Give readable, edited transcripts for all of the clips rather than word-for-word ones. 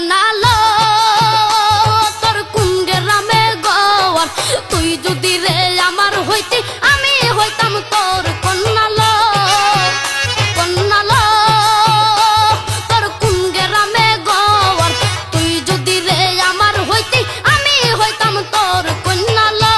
কনালো তোর কোন গ্রামে গওয়ার তুই যদি রে আমার হইতি আমি হইতাম তোর কনালো কনালো তোর কোন গ্রামে গওয়ার তুই যদি রে আমার হইতি আমি হইতাম তোর কনালো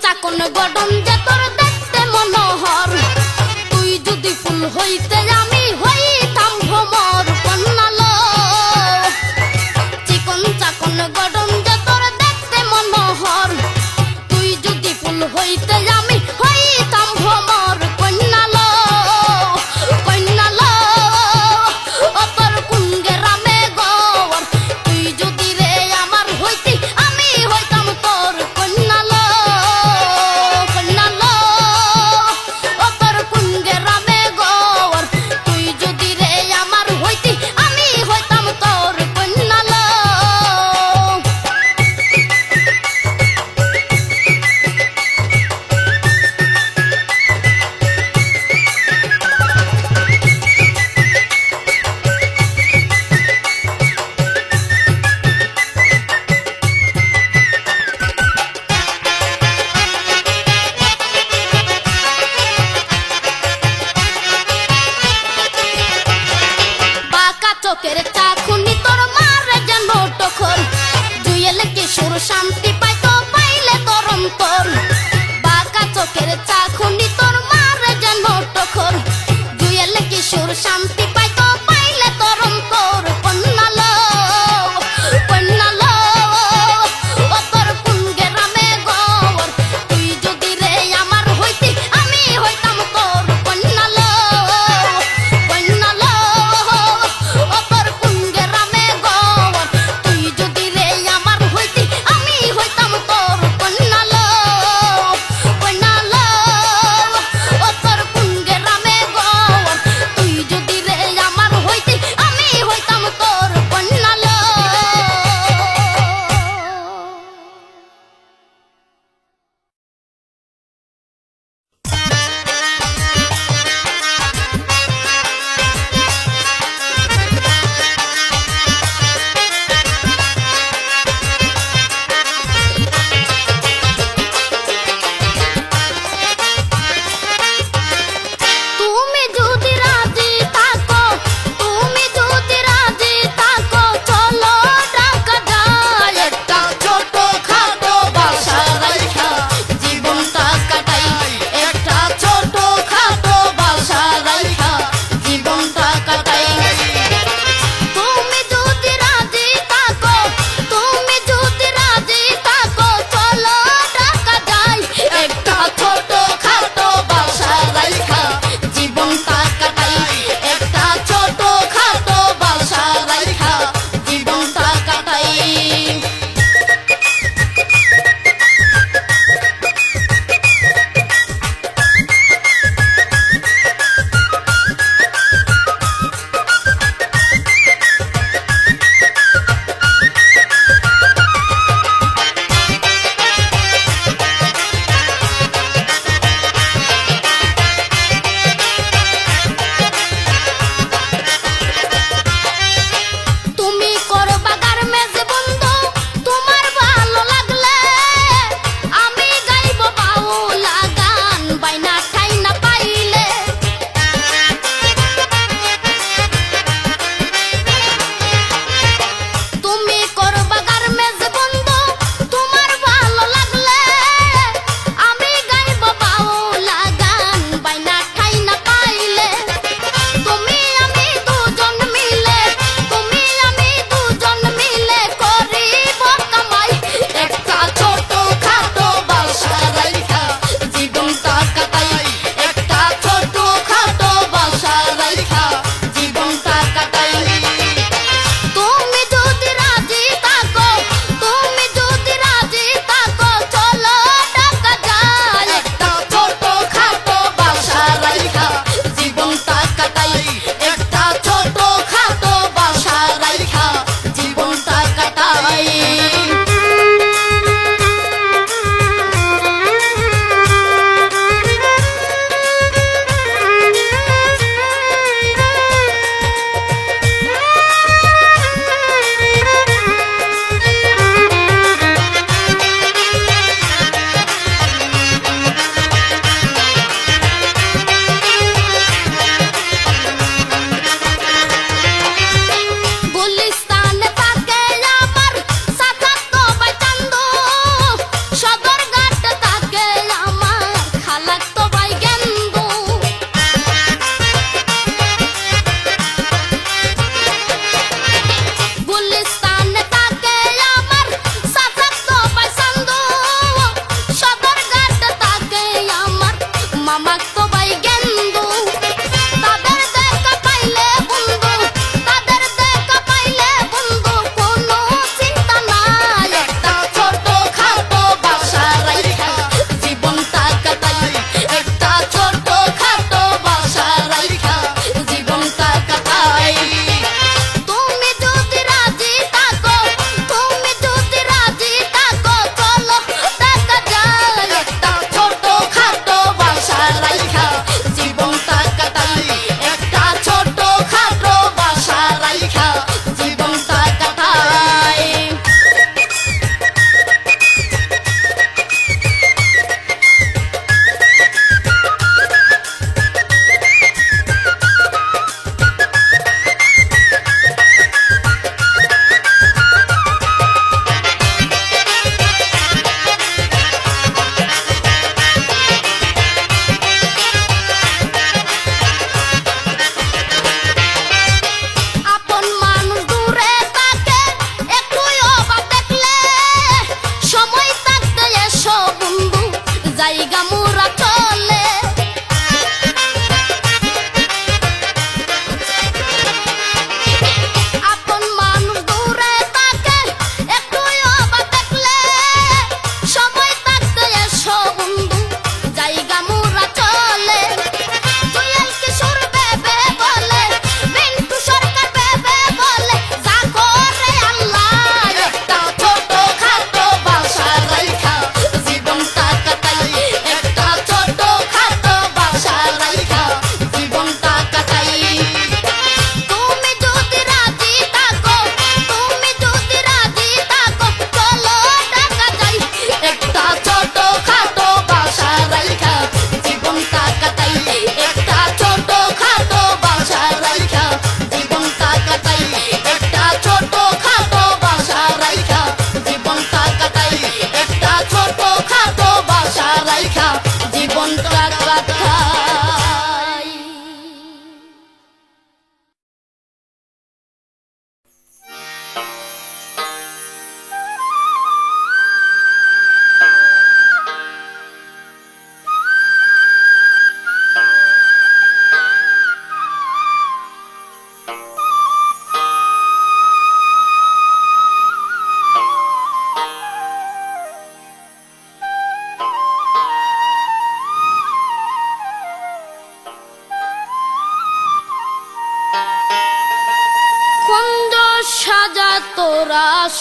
চাকন গঠন যে তোর দেখতে মনোহর তুই যদি ফুল হইতে আমি হইতাম ভ্রমর কন্যালো চিকন চাকন গঠন যে তোর দেখতে মনোহর তুই যদি ফুল হইতে আমি হইতাম ভ্রমর কন্যালো কন্যালো ও তোর কোন গ্রামে গওয়ার তুই যদি রে আমার হইতি আমি হইতাম তোর কন্যালো চোখের চাকুনি তোর মারে যেন টখর জুয়েলে কিশোর শান্তি পাইতো পাইলে তোর অন্তর বাঁকা চোখের চাকুনি তোর মারে যেন টখর জুয়েলে কিশোর শান্তি পাইতো পাইলে তোর অন্তর কন্যালো কন্যালো ও তোর কোন গ্রামে গওয়ার তুই যদি রে আমার হইতি আমি হইতাম তোর কন্যালো কন্যালো কন্যালো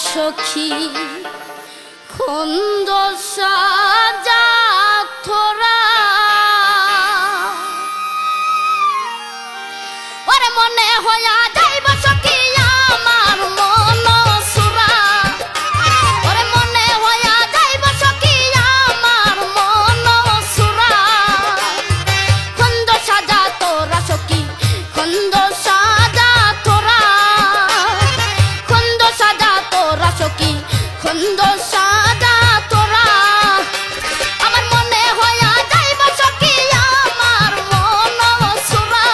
সখী খন্দ সাজা তোরা ওরে মনে হইয়া যাইব সখী আমার মন সুরা ওরে মনে হইয়া যাইব সখী আমার মন সুরা খন্দ সাজা তোরা সখী খন্দ সাজা তোরা খন্দ সাজা তোরা সখী খন্দ সাজা তোরা আমার মনে হইয়া যাইব সখী আমার মন সুরা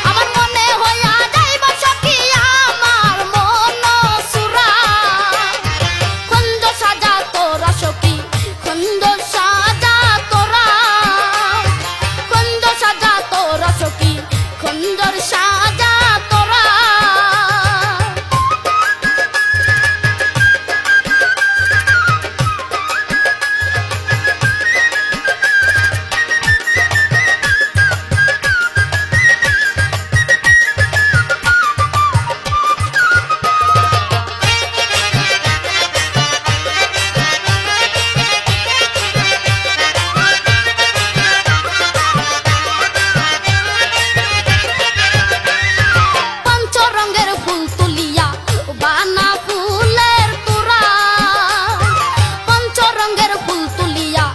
আমার মনে হইয়া যাইব সখী আমার মন সুরা খন্দ সাজা তোরা সখী খন্দ সাজা তোরা খন্দ সাজা তোরা সখী খন্দর সাজা তোরা পঞ্চরঙের ফুল তুলিয়া বানা ফুলের তোরা পঞ্চরঙের ফুল তুলিয়া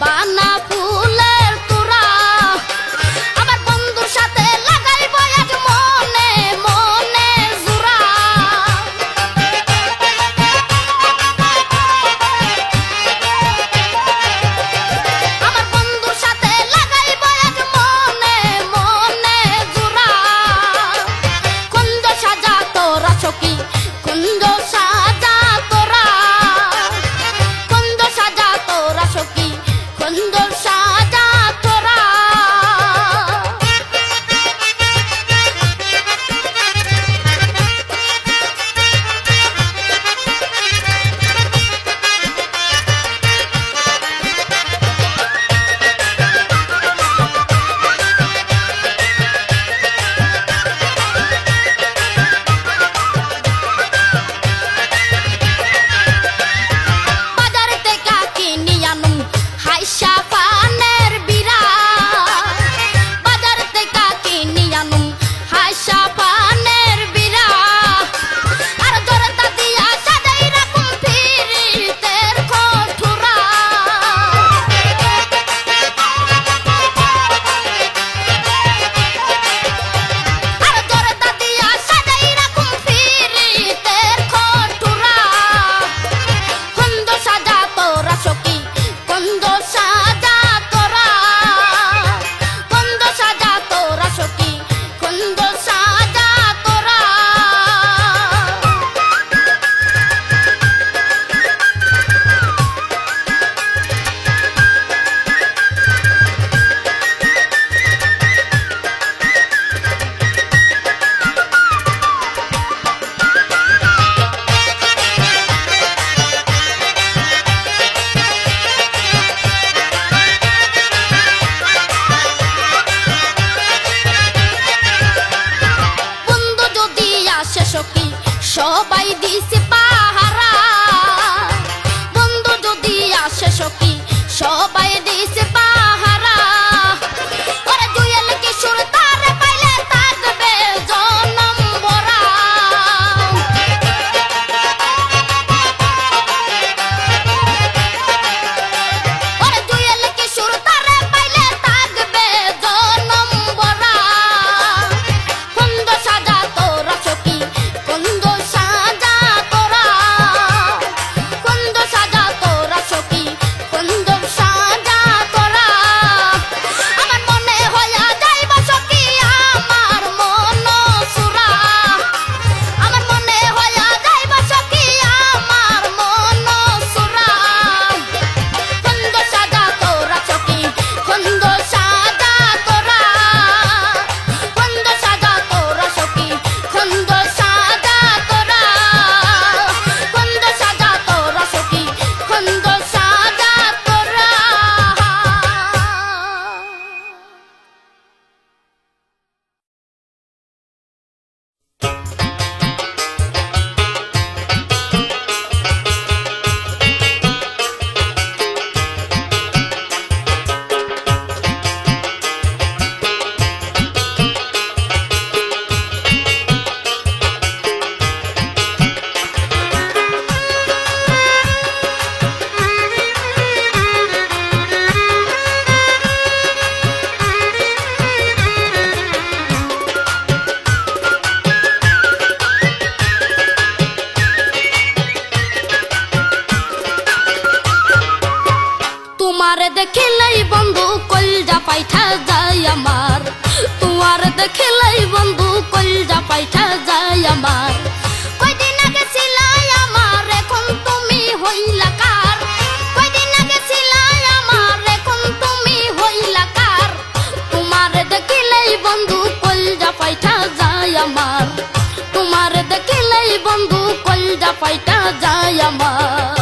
বানা ফুলের তোরা আমার বন্ধুর সাথে লাগাইব এক মনে মনে জোড়া আমার বন্ধুর সাথে লাগাইব এক মনে মনে জোড়া খন্দ সাজা তোরা সখী খন্দ সাজা তোরা খন্দ সাজা তোরা সখী খন্দ সাজা তোরা বাজার থেকে কিনি আনুম হাইসা পানের বিরা বাজার থেকে কিনি আনুম হাইসা পানের বিরা আর দরতা দিয়া সাজাই রাখুম ফিরিতের কঠোরা আর দরতা দিয়া সাজাই রাখুম ফিরিতের কঠোরা খন্দ সাজা তোরা সখী খন্দ সাজা তোরা খন্দ সাজা তোরা সখী খন্দ সাজা তোরা বন্ধু যদি আসে সখী সবাই দিছে পাহারা বন্ধু যদি আসে সখী সবাই দিছে পাহারা ওরে জুয়েল কিশোর তারে পাইলে থাকবে জনম ভরা ওরে জুয়েল কিশোর তারে পাইলে থাকবে জনম ভরা খন্দ সাজা তোরা সখী খন্দ সাজা তোরা খন্দ সাজা তোরা সখী খন্দ সাজা তোরা কলজা ফাইটা যায় আমার।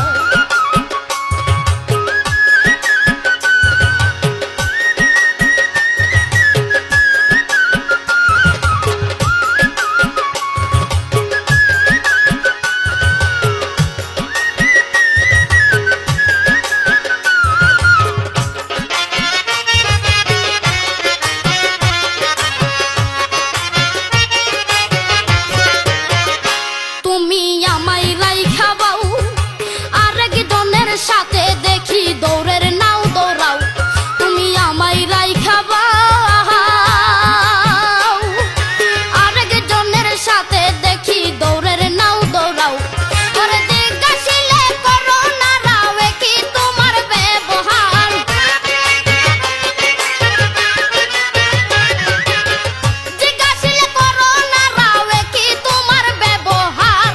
তুমি আমায় রাইখা বাউ আরেকজনের সাথে দেখি দৌড়ের নাও দৌড়াও। তুমি আমায় রাইখা বাউ আরেকজনের সাথে দেখি দৌড়ের নাও দৌড়াও। করে জিজ্ঞাসিলে করো না রাওয়ে কি তোমার ব্যবহার। জিজ্ঞাসিলে করো না রাওয়ে কি তোমার ব্যবহার।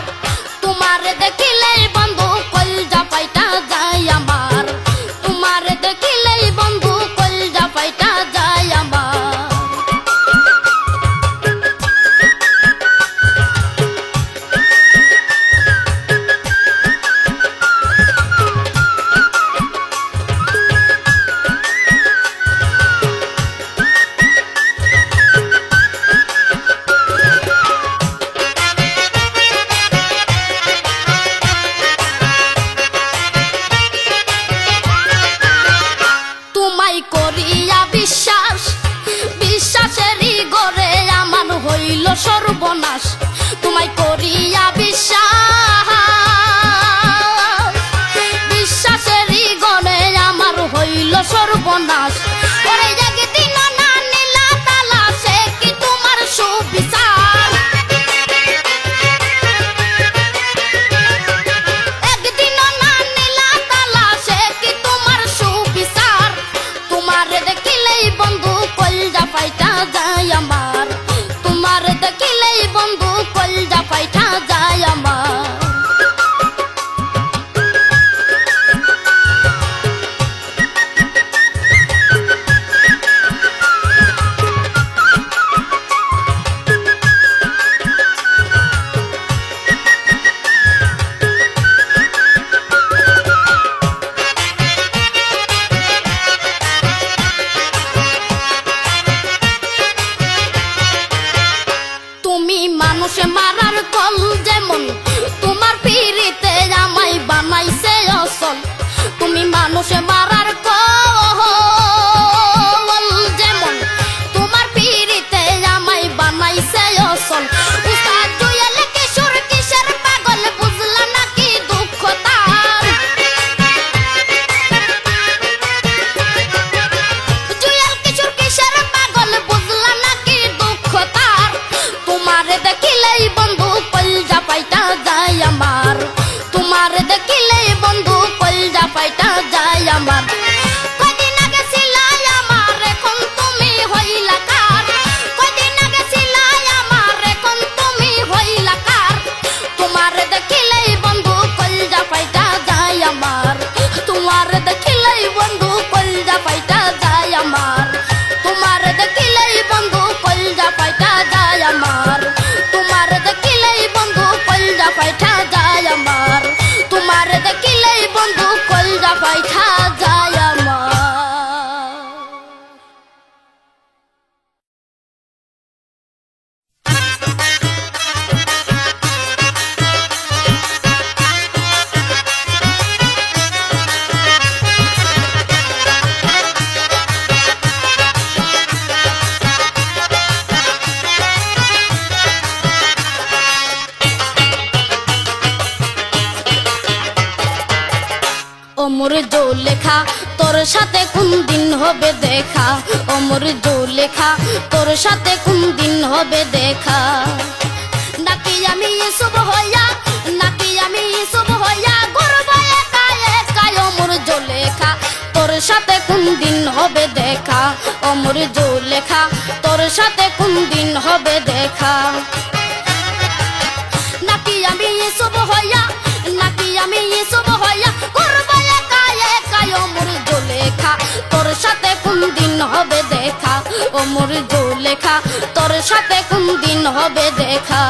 তোমার দেখিলেই বন্ধু কলজা ফাইটা যায় আমার। তোমার দেখিলেই বন্ধু কলজা ফাইটা যায় আমার। তোমায় করিয়া বিশ্বাস, বিশ্বাসেরই গড়ে আমার হইল সর্বনাশ। তোমায় করিয়া বিশ্বাস, বিশ্বাসেরই গড়ে আমার হইল সর্বনাশ। ওরে একদিন না নীলা তালা সে কি তোমার সুবিচার। একদিন না নীলা তালা সে কি তোমার সুবিচার। তোমার দেখিলেই বন্ধু কলজা ফাইটা যায় আমার। তোমার দেখিলেই বন্ধু কলজা ফাইটা যায় আমার। তুমি মানুষে মারার কল যেমন তোমার পিরিতে আমায় বানাইছে অসল। তুমি মানুষে মারার কল যেমন তোমার পিরিতে আমায় বানাইছে অসল। উস্তাদ জুয়েল কিশোর কিসের পাগল বুঝলা নাকি দুঃখ তার। জুয়েল কিশোর কিসের পাগল বুঝলা নাকি দুঃখ তার। তোমার দেখিলেই বন্ধু কলজা ফাইটা যায় আমার। তোমার দেখিলেই বন্ধু কলজা ফাইটা যায় আমার। কয়দিন আগে ছিলাই আমার এখন তুমি হইলা কার। কয়দিন আগে ছিলাই আমার এখন তুমি হইলা কার। তোমার দেখিলেই বন্ধু কলজা ফাইটা যায় আমার। তোমার দেখিলেই বন্ধু কলজা ফাইটা যায় আমার। তোমার দেখিলেই বন্ধু কলজা ফাইটা যায় আমার। তোমার দেখিলেই বন্ধু কলজা ফাইটা যায় আমার। তোমার দেখিলেই বন্ধু কলজা ফাইটা যায় আমার। ওমর জোলেখা তোর সাথে কোন দিন হবে দেখা। ওমর জোলেখা তোর সাথে কোন দিন হবে দেখা। নাকি আমি এসব হইয়া, নাকি আমি এসব হইয়া ঘুরব একা একা। ওমর জোলেখা তোর সাথে কোন দিন হবে দেখা। ওমর জোলেখা তোর সাথে কোন দিন হবে দেখা। নাকি আমি এসব হইয়া, নাকি আমি এসব হইয়া ঘুরব একা একা। ওমর জোলেখা তোর সাথে কোন দিন হবে দেখা। ওমর জোলেখা তোর সাথে কোন দিন হবে দেখা।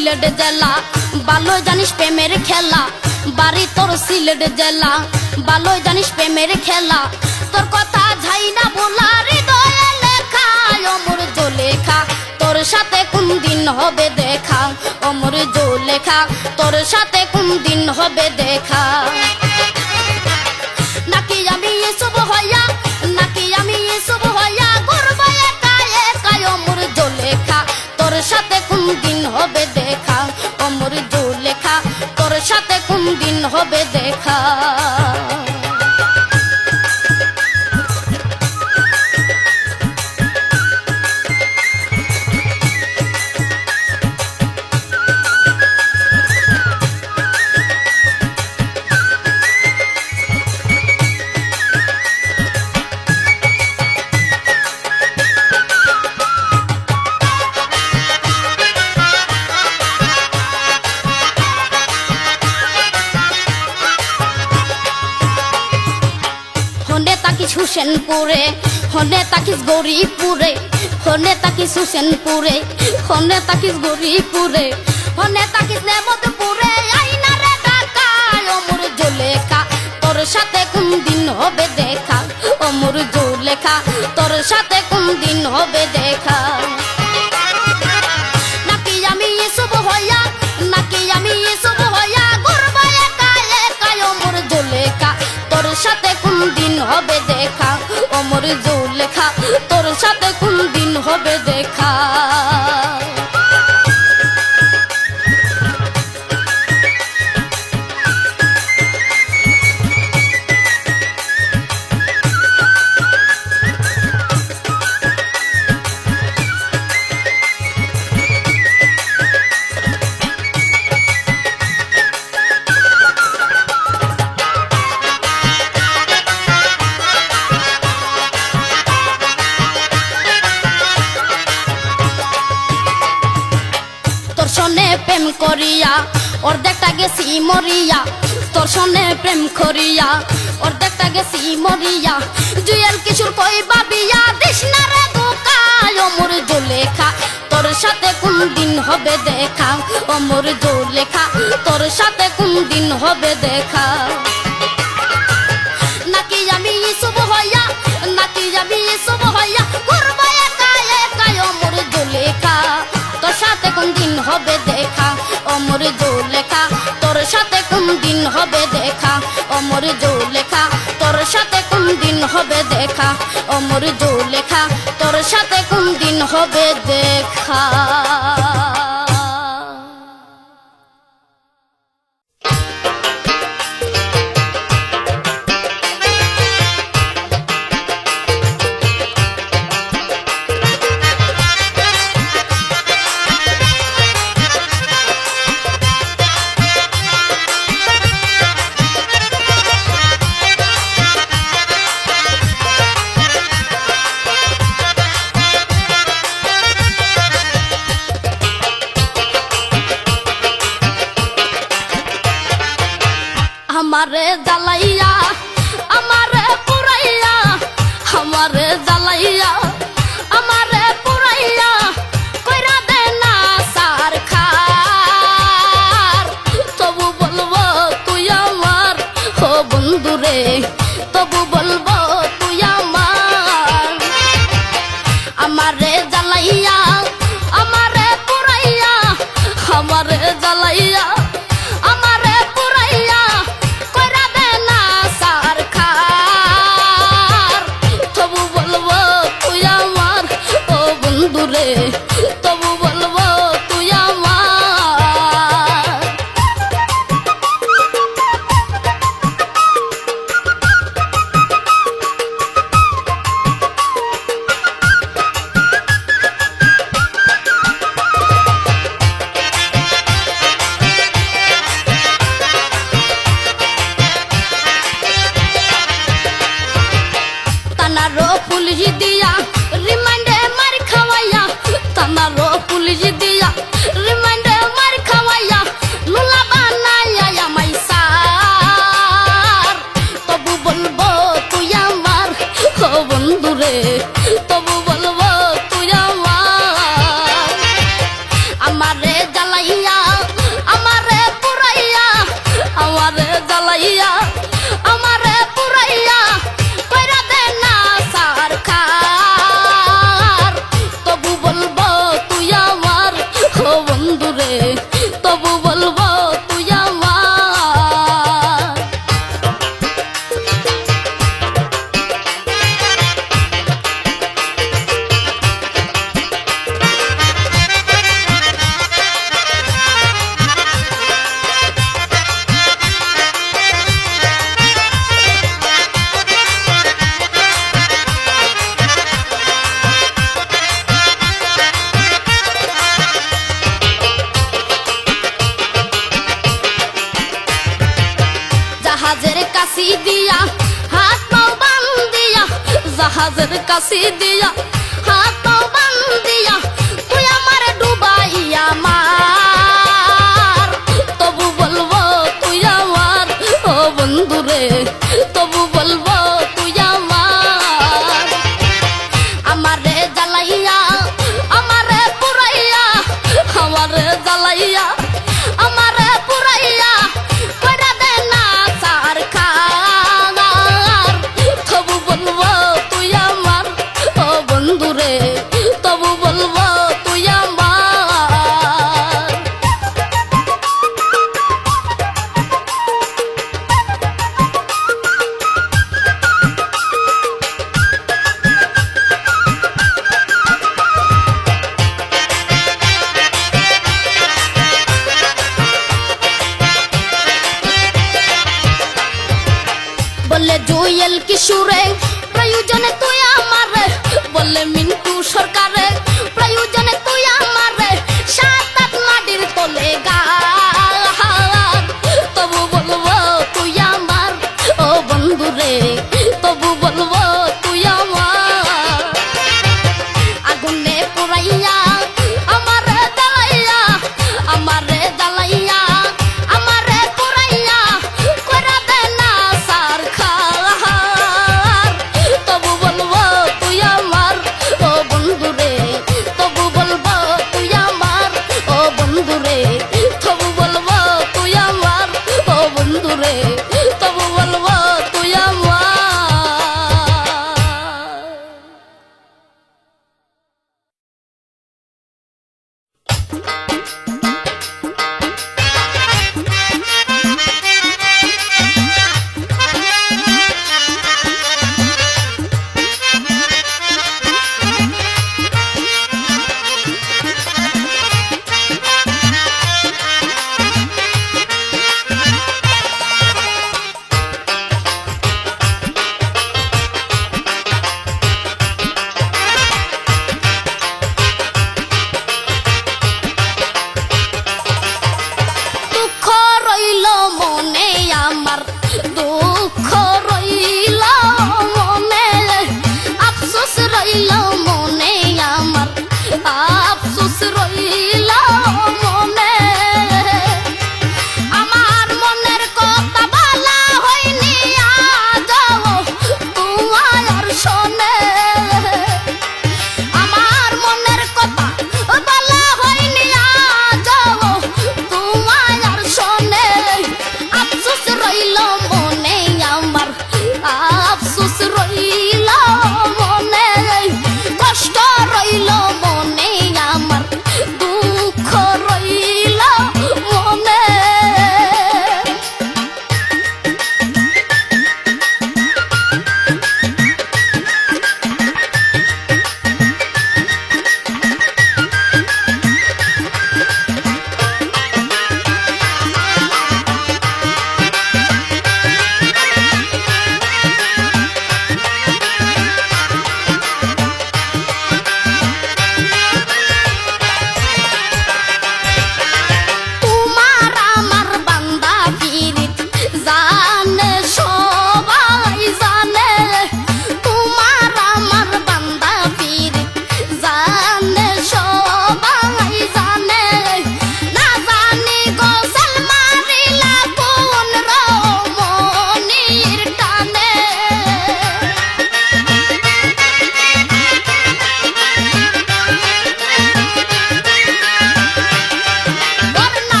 সিলেট জেলা ভালো জানিস প্রেমের খেলা বাড়ি তোর সিলেট জেলা ভালো জানিস প্রেমের খেলা তোর কথা যাই না বলা হৃদয়ে লেখা অমর জলেখা তোর সাথে কোন দিন হবে দেখা অমর জলেখা তোর সাথে কোন দিন হবে দেখা নাকি আমি এসব হইয়া নাকি আমি এসব হইয়া ঘুরবো একা একা অমর জলেখা তোর সাথে কোন দিন হবে দেখা অমর জলেখা তোর সাথে কোন দিন হবে দেখা হুসেনপুরে হনে তাকিস গরিপুরে হনে তাকিস হুসেনপুরে হনে তাকিস গরিপুরে হনে তাকিস নেমতপুরে আইনা রে ঢাকা অমর জলেখা তোর সাথে কোন দিন হবে দেখা অমর জলেখা তোর সাথে কোন দিন হবে দেখা নাকি আমি এসব হইয়া নাকি আমি এসব হইয়া ঘুরবো একা একা অমর জলেখা তোর সাথে কোন দিন হবে দেখা অমর জলেখা তোর সাথে কোন দিন হবে দেখা প্রেম করিয়া অর্ধেকটা গেছি মরিয়া তোর সনে প্রেম করিয়া অর্ধেকটা গেছি মরিয়া জুয়েল কিশোর কই বাবিয়া দিশনা রে ধোকা অমর জলেখা তোর সাথে কোন দিন হবে দেখা অমর জলেখা তোর সাথে কোন দিন হবে দেখা নাকি আমি এসব হইয়া নাকি আমি এসব হইয়া ঘুরবো একা একা অমর জলেখা তোর সাথে কোন দিন হবে দেখা অমর জলেখা তোর সাথে কোন দিন হবে দেখা অমর জলেখা তোর সাথে কোন দিন হবে দেখা অমর জলেখা তোর সাথে কোন দিন হবে দেখা আমারে জ্বালাইয়া আমারে পুরাইয়া আমারে জ্বালাইয়া আমারে পুরাইয়া কইরা দে না সার খার তবু বলবো তুই আমার ও বন্ধুরে তবু বলবো তুই আমার আমারে জ্বালাইয়া আমারে পুরাইয়া আমারে জ্বালাইয়া আমারে পুরাইয়া কইরা দে না সার খার তবু বলবো তুই আমার ও বন্ধুরে তবু বলবো তুই আমার তানারো পুলিশ দিয়া রিমান্ডে মার খাওয়াইয়া তানারো সাজের কাছি দিয়া হাত বান্ধিয়া তুই আমার ডুবাইয়া মার তবু বলবো তুই আমার ও বন্ধুরে তবু বলবো তুই আমার আমারে জ্বালাইয়া আমারে পুরাইয়া আমারে জ্বালাইয়া আমারে পুরাইয়া কইরা দে না সার খার তবু বলবো তুই আমার ও বন্ধুরে তবু বলবো তুই আমার বলে জুয়েল কিশোরে প্রয়োজনে তুই আমারে বলে মিন্টু সরকারে প্রয়োজনে তুই আমারে সাত আট মাটির তলে গার তবু বলবো তুই আমার ও বন্ধুরে তবু বলবো তুই আমার আগুনে পুরাইয়া আমারে জ্বালাইয়া আমারে জ্বালাইয়া আমারে পুরাইয়া কইরা দে না সার খার তবু বলবো তুই আমার ও বন্ধুরে তবু বলবো তুই আমার ও বন্ধুরে তবু বলবো তুই আমার ও বন্ধুরে তবু বলবো তুই আমার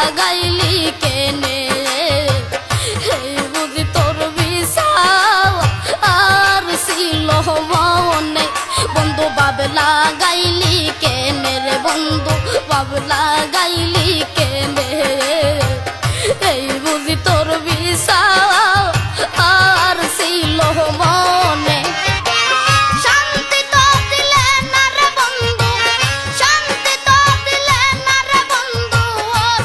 লাগাইলি কেনে এই বুঝি তোর বিষা আর ছিল মনে বন্ধু বাব লাগাইলি কেনে রে বন্ধু বাব লাগাইলি কেনে এই বুঝি তোর বিষা আর ছিল মনে শান্তি তো দিলে না রে বন্ধু শান্তি তো দিলে না রে বন্ধু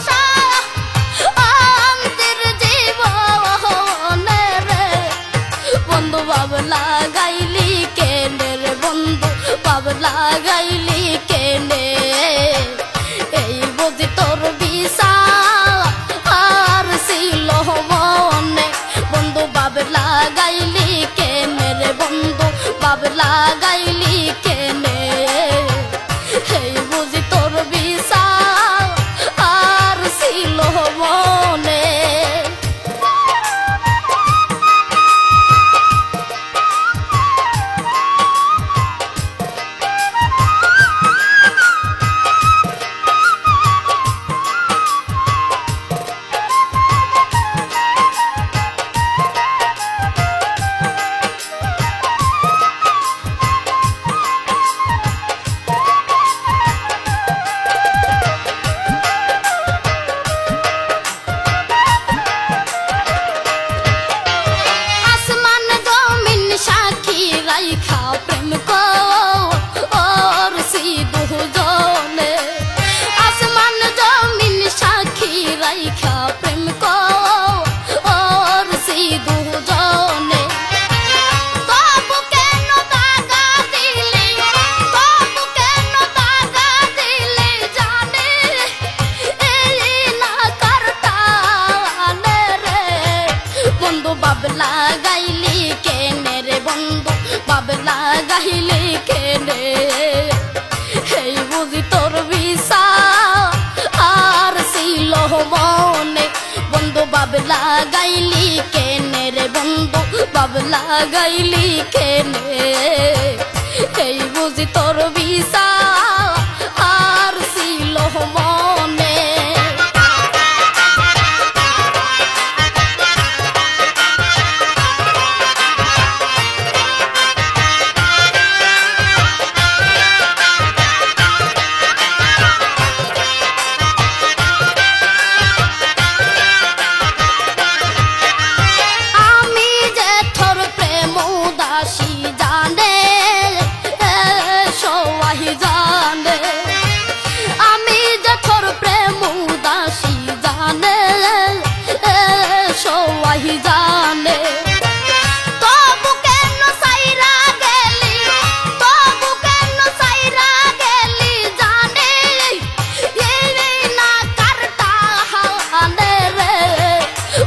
শান্তির জীবনে রে বন্ধু বাব লাগাইলি কেনে রে বন্ধু বাব লাগাইলি কেনে এই বুঝি তোর বিষা আর ছিল মনে বন্ধু বাব লাগাইলি কেনে রে বন্ধু বাব লাগাইলি কেনে এই বুঝি তোর বিষা আর ছিল মনে আসমান জমিন সাক্ষী রাইখা প্রেম করছি দুজনে আসমান জমিন সাক্ষী রাইখা প্রেম করছি দুজনে তবু কেন দাগা দিলি তবু কেন দাগা দিলি জানে এই না কারটানে রে বন্ধু বাব লাগাইলি কেনে রে বন্ধু বাব লাগাইলি কেনে এই বুঝি তোর বিষা আর ছিল মনে বন্ধু বাব লাগাইলি কেনে রে বন্ধু বাব লাগাইলি কেনে এই বুঝি তোর বিষা আর ছিল মনে আমি যে তোর প্রেম উদাসী জানে সবাই জানে আমি যে তোর প্রেম উদাসী জানে সবাই জানে তবু কেন সাইরা গেলি তবু কেন সাইরা গেলি জানে এই না কারটা হানে রে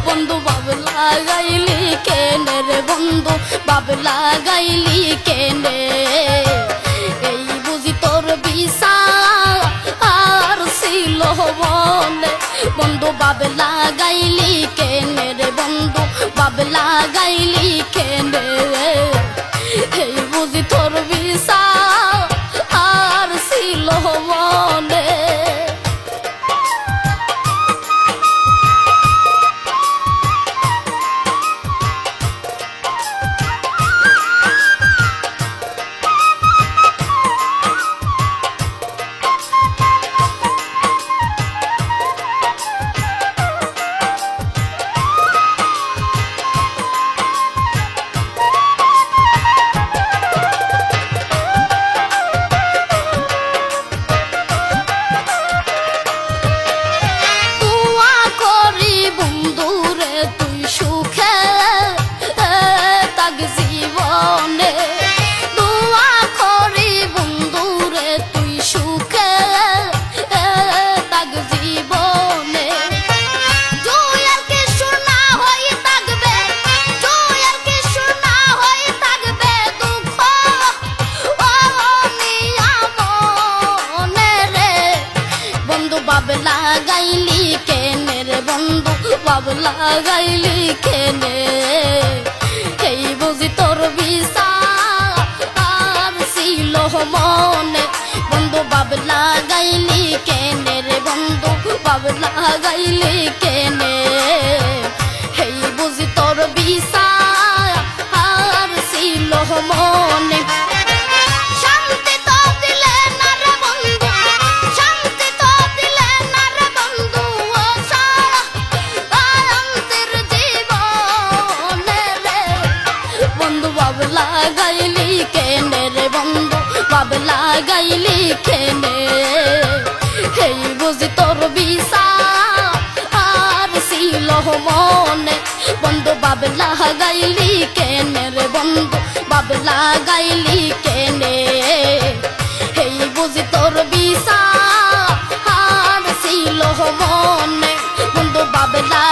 বন্ধু বাব লাগাইলি কেনে রে বন্ধু বাব লাগাইলি কেনে এই বুঝি তোর বিষা আর ছিল মনে বন্ধু বাব লাগাইলি কেনে রে বন্ধু বাব লাগাইলি কেনে এই বুঝি তোর বিষা আর ছিল মনে সব লাগাইলি কেনে এই বুঝি তোর বিষা আর ছিল মনে বন্ধু বাব লাগাইলি কেনে রে বন্ধু বাব বাবলা গাইলি কেনে হেই বুঝি তোর বিচার আর ছিল মনে শান্তি তো দিলে না রে বন্ধু শান্তি তো দিলে না রে বন্ধু ও সারা অন্তর জীবনে রে বন্ধু বাবলা গাইলি কেনে রে বন্ধু বাবলা গাইলি কেনে হেই বুঝি তোর বিচার আর ছিল মনে বন্ধু বাবলা গাইলি কেনে রে বন্ধু বাবলা গাইলি কেনে হেই বুঝি তোর বিচার আর ছিল মনে বন্ধু বাবলা